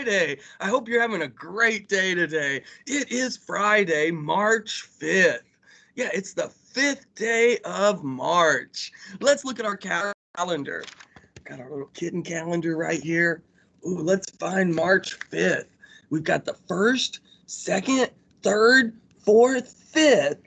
Friday. I hope you're having a great day today. It is Friday, March 5th. Yeah, it's the 5th day of March. Let's look at our calendar. Got our little kitten calendar right here. Ooh, let's find March 5th. We've got the 1st, 2nd, 3rd, 4th, 5th.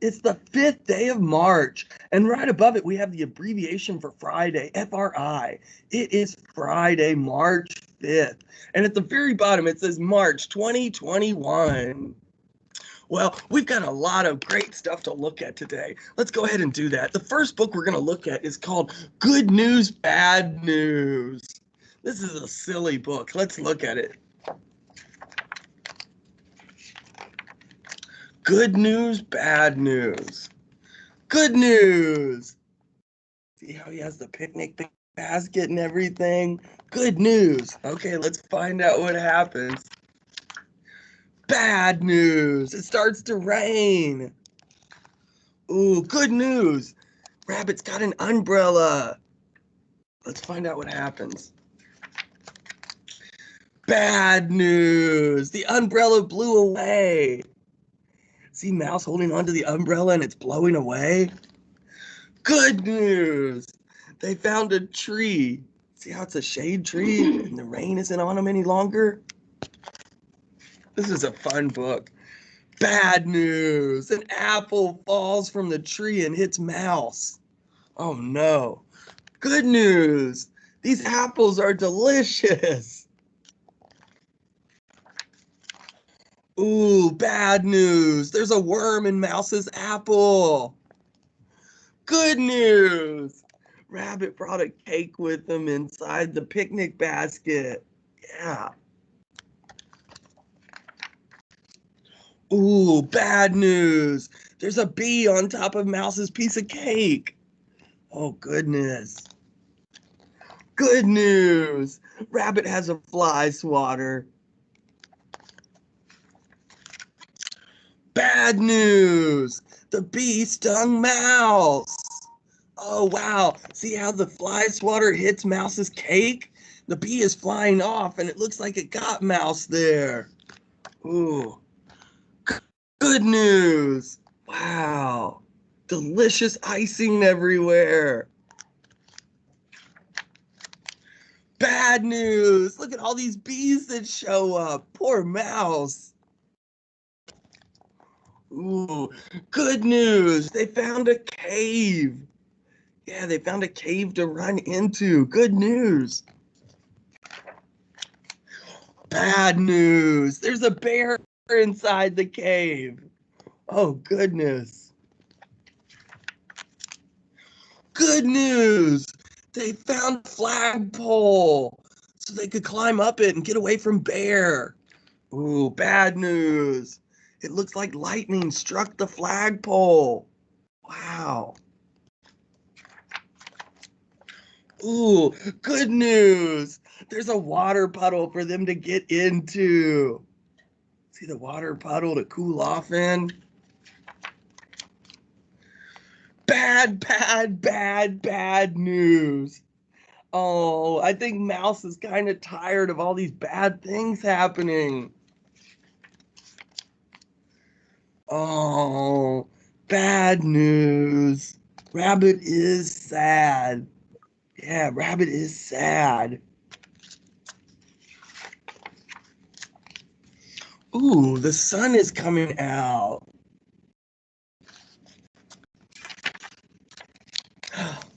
It's the 5th day of March. And right above it, we have the abbreviation for Friday, FRI. It is Friday, March 5th. And at the very bottom, it says March 2021. Well, we've got a lot of great stuff to look at today. Let's go ahead and do that. The first book we're going to look at is called Good News, Bad News. This is a silly book. Let's look at it. Good news, bad news. Good news. See how he has the picnic basket and everything? Good news. Okay, let's find out what happens. Bad news. It starts to rain. Ooh, good news. Rabbit's got an umbrella. Let's find out what happens. Bad news. The umbrella blew away. See Mouse holding onto the umbrella and it's blowing away? Good news. They found a tree. See how it's a shade tree and the rain isn't on them any longer? This is a fun book. Bad news. An apple falls from the tree and hits Mouse. Oh no. Good news. These apples are delicious. Ooh, bad news. There's a worm in Mouse's apple. Good news. Rabbit brought a cake with him inside the picnic basket. Yeah. Ooh, bad news. There's a bee on top of Mouse's piece of cake. Oh, goodness. Good news. Rabbit has a fly swatter. Bad news. The bee stung Mouse. Oh, wow. See how the fly swatter hits Mouse's cake? The bee is flying off and it looks like it got Mouse there. Ooh. Good news. Wow. Delicious icing everywhere. Bad news. Look at all these bees that show up. Poor Mouse. Ooh, good news. They found a cave. Yeah, they found a cave to run into. Good news. Bad news. There's a bear inside the cave. Oh, goodness. Good news. They found a flagpole so they could climb up it and get away from bear. Ooh, bad news. It looks like lightning struck the flagpole. Wow. Ooh, good news. There's a water puddle for them to get into. See the water puddle to cool off in? Bad news. Oh, I think Mouse is kind of tired of all these bad things happening. Oh, bad news. Rabbit is sad. Yeah, Rabbit is sad. Ooh, the sun is coming out.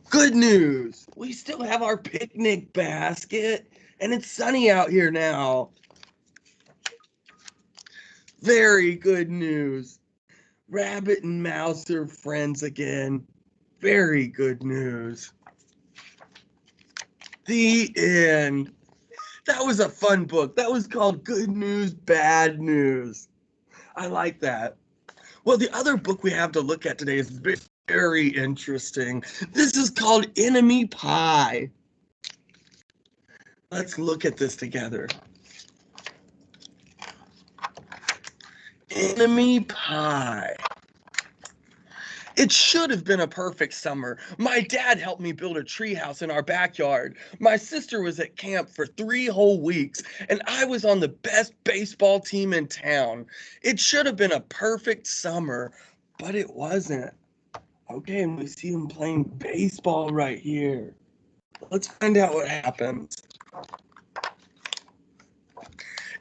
Good news. We still have our picnic basket and it's sunny out here now. Very good news. Rabbit and Mouse are friends again. Very good news. The end. That was a fun book. That was called Good News, Bad News. I like that. Well, the other book we have to look at today is very interesting. This is called Enemy Pie. Let's look at this together. Enemy Pie. It should have been a perfect summer. My dad helped me build a treehouse in our backyard. My sister was at camp for 3 whole weeks, and I was on the best baseball team in town. It should have been a perfect summer, but it wasn't. Okay, and we see him playing baseball right here. Let's find out what happens.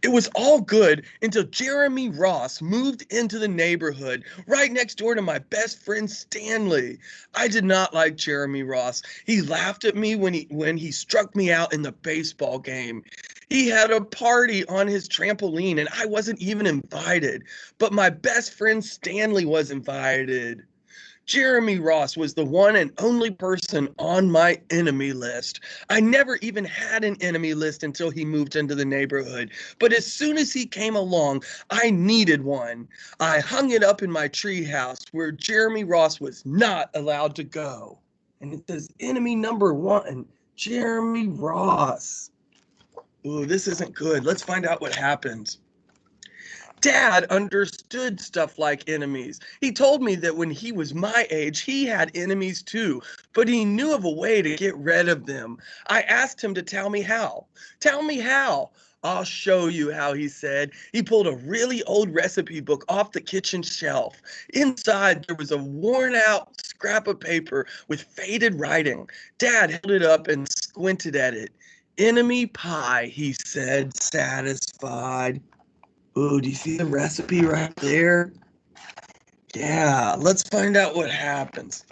It was all good until Jeremy Ross moved into the neighborhood right next door to my best friend Stanley. I did not like Jeremy Ross. He laughed at me when he struck me out in the baseball game. He had a party on his trampoline and I wasn't even invited, but my best friend Stanley was invited. Jeremy Ross was the one and only person on my enemy list. I never even had an enemy list until he moved into the neighborhood. But as soon as he came along, I needed one. I hung it up in my treehouse where Jeremy Ross was not allowed to go. And it says enemy number 1, Jeremy Ross. Ooh, this isn't good. Let's find out what happens. Dad understood stuff like enemies. He told me that when he was my age, he had enemies too, but he knew of a way to get rid of them. I asked him to tell me how. Tell me how. I'll show you how, he said. He pulled a really old recipe book off the kitchen shelf. Inside, there was a worn out scrap of paper with faded writing. Dad held it up and squinted at it. Enemy pie, he said, satisfied. Oh, do you see the recipe right there? Yeah, let's find out what happens.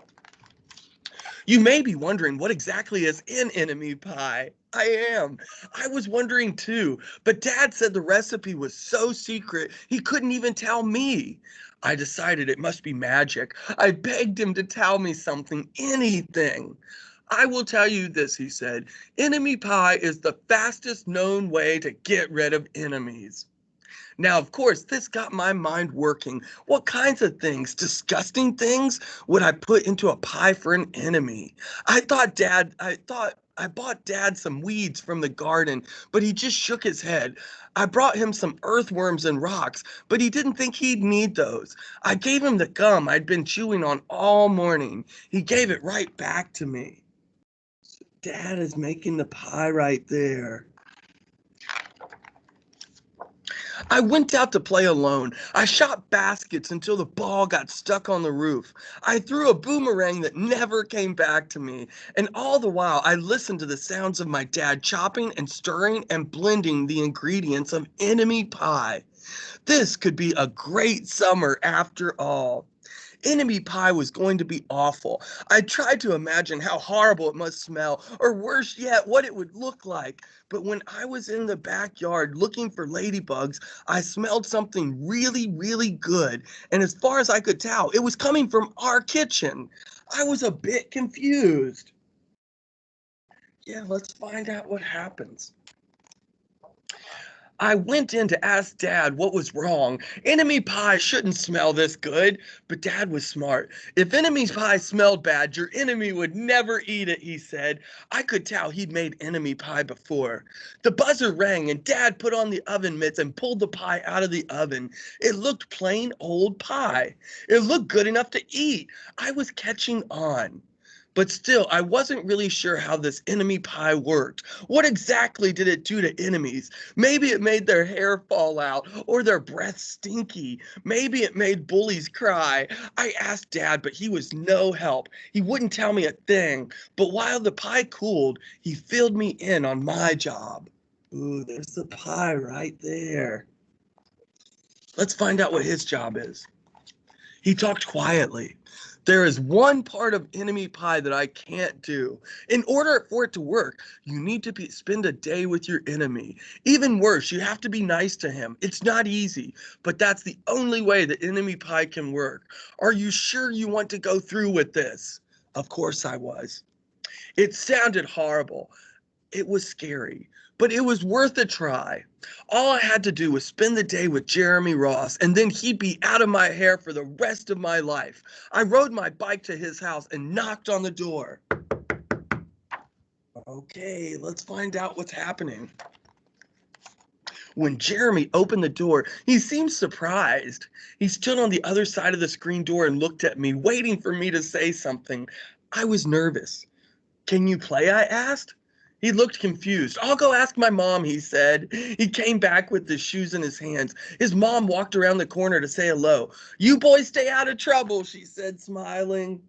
You may be wondering what exactly is in enemy pie. I am. I was wondering too, but Dad said the recipe was so secret he couldn't even tell me. I decided it must be magic. I begged him to tell me something, anything. I will tell you this, he said. Enemy pie is the fastest known way to get rid of enemies. Now, of course, this got my mind working. What kinds of things, disgusting things, would I put into a pie for an enemy? I thought I bought Dad some weeds from the garden, but he just shook his head. I brought him some earthworms and rocks, but he didn't think he'd need those. I gave him the gum I'd been chewing on all morning. He gave it right back to me. Dad is making the pie right there. I went out to play alone. I shot baskets until the ball got stuck on the roof. I threw a boomerang that never came back to me. And all the while, I listened to the sounds of my dad chopping and stirring and blending the ingredients of enemy pie. This could be a great summer after all. Enemy pie was going to be awful. I tried to imagine how horrible it must smell, or worse yet, what it would look like. But when I was in the backyard looking for ladybugs, I smelled something really, really good. And as far as I could tell, it was coming from our kitchen. I was a bit confused. Yeah, let's find out what happens. I went in to ask Dad what was wrong. Enemy pie shouldn't smell this good, but Dad was smart. If enemy pie smelled bad, your enemy would never eat it, he said. I could tell he'd made enemy pie before. The buzzer rang and Dad put on the oven mitts and pulled the pie out of the oven. It looked plain old pie. It looked good enough to eat. I was catching on. But still, I wasn't really sure how this enemy pie worked. What exactly did it do to enemies? Maybe it made their hair fall out or their breath stinky. Maybe it made bullies cry. I asked Dad, but he was no help. He wouldn't tell me a thing. But while the pie cooled, he filled me in on my job. Ooh, there's the pie right there. Let's find out what his job is. He talked quietly. There is one part of enemy pie that I can't do. In order for it to work, you need to spend a day with your enemy. Even worse, you have to be nice to him. It's not easy, but that's the only way that enemy pie can work. Are you sure you want to go through with this? Of course I was. It sounded horrible. It was scary, but it was worth a try. All I had to do was spend the day with Jeremy Ross, and then he'd be out of my hair for the rest of my life. I rode my bike to his house and knocked on the door. Okay, let's find out what's happening. When Jeremy opened the door, he seemed surprised. He stood on the other side of the screen door and looked at me, waiting for me to say something. I was nervous. "Can you play?" I asked. He looked confused. "I'll go ask my mom," he said. He came back with the shoes in his hands. His mom walked around the corner to say hello. "You boys stay out of trouble," she said, smiling.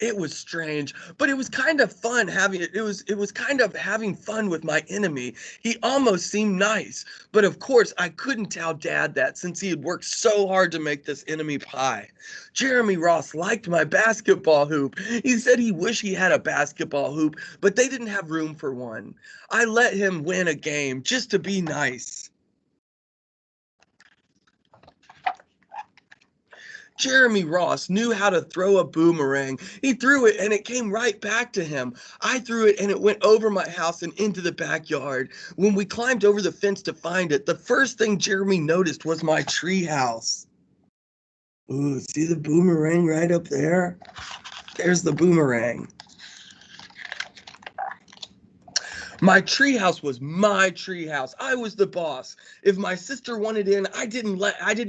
It was strange, but it was kind of fun having it was kind of having fun with my enemy. He almost seemed nice, but of course I couldn't tell Dad that since he had worked so hard to make this enemy pie. Jeremy Ross liked my basketball hoop. He said he wished he had a basketball hoop, but they didn't have room for one. I let him win a game just to be nice. Jeremy Ross knew how to throw a boomerang. He threw it and it came right back to him. I threw it and it went over my house and into the backyard. When we climbed over the fence to find it, the first thing Jeremy noticed was my tree house. Ooh, see the boomerang right up there? There's the boomerang. My treehouse was my treehouse. I was the boss. If my sister wanted in, I didn't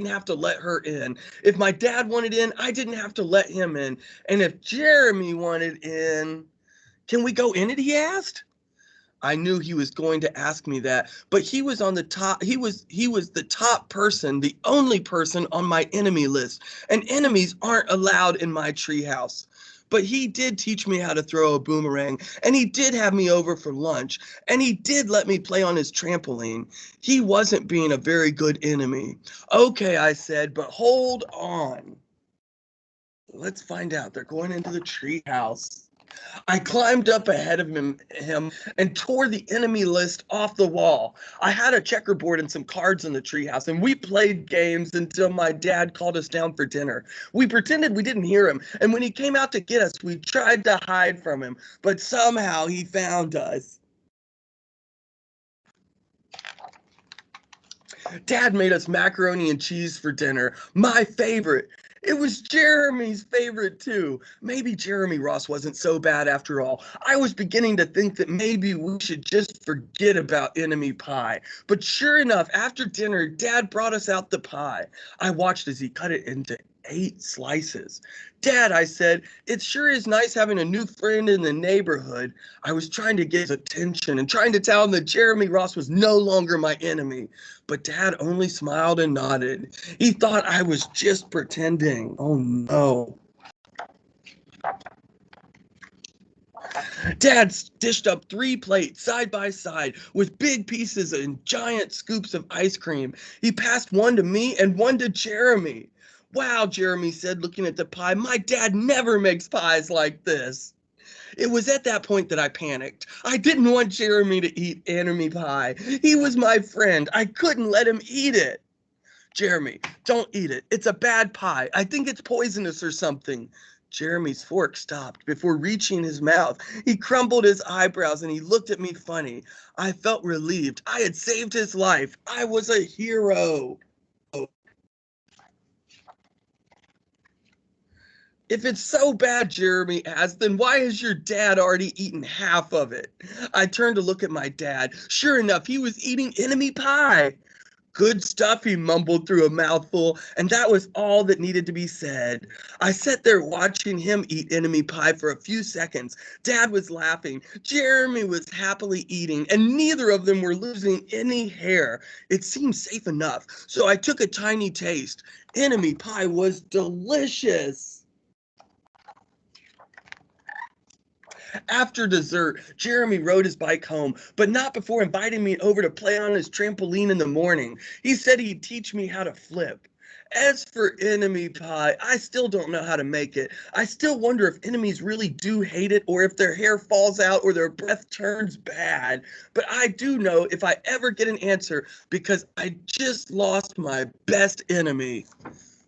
have to let her in. If my dad wanted in, I didn't have to let him in. And if Jeremy wanted in, "Can we go in it?" he asked. I knew he was going to ask me that, but he was on the top. He was the top person, the only person on my enemy list. And enemies aren't allowed in my treehouse. But he did teach me how to throw a boomerang, and he did have me over for lunch, and he did let me play on his trampoline. He wasn't being a very good enemy. "Okay," I said, "but hold on. Let's find out." They're going into the treehouse. I climbed up ahead of him and tore the enemy list off the wall. I had a checkerboard and some cards in the treehouse, and we played games until my dad called us down for dinner. We pretended we didn't hear him, and when he came out to get us, we tried to hide from him, but somehow he found us. Dad made us macaroni and cheese for dinner, my favorite. It was Jeremy's favorite too. Maybe Jeremy Ross wasn't so bad after all. I was beginning to think that maybe we should just forget about enemy pie. But sure enough, after dinner, Dad brought us out the pie. I watched as he cut it into 8 slices. "Dad," I said, "it sure is nice having a new friend in the neighborhood." I was trying to get his attention and trying to tell him that Jeremy Ross was no longer my enemy. But Dad only smiled and nodded. He thought I was just pretending. Oh no. Dad dished up 3 plates side by side with big pieces and giant scoops of ice cream. He passed one to me and one to Jeremy. "Wow," Jeremy said, looking at the pie, "my dad never makes pies like this." It was at that point that I panicked. I didn't want Jeremy to eat enemy pie. He was my friend. I couldn't let him eat it. "Jeremy, don't eat it. It's a bad pie. I think it's poisonous or something." Jeremy's fork stopped before reaching his mouth. He crumbled his eyebrows and he looked at me funny. I felt relieved. I had saved his life. I was a hero. "If it's so bad," Jeremy asked, "then why has your dad already eaten half of it?" I turned to look at my dad. Sure enough, he was eating enemy pie. "Good stuff," he mumbled through a mouthful, and that was all that needed to be said. I sat there watching him eat enemy pie for a few seconds. Dad was laughing. Jeremy was happily eating, and neither of them were losing any hair. It seemed safe enough, so I took a tiny taste. Enemy pie was delicious. After dessert, Jeremy rode his bike home, but not before inviting me over to play on his trampoline in the morning. He said he'd teach me how to flip. As for enemy pie, I still don't know how to make it. I still wonder if enemies really do hate it or if their hair falls out or their breath turns bad. But I do know if I ever get an answer because I just lost my best enemy.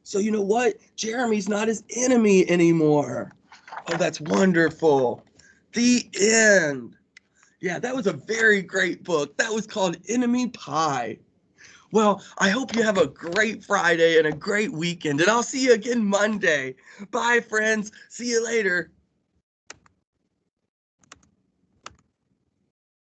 So you know what? Jeremy's not his enemy anymore. Oh, that's wonderful. The end. Yeah, that was a very great book. That was called Enemy Pie. Well, I hope you have a great Friday and a great weekend, and I'll see you again Monday. Bye, friends. See you later.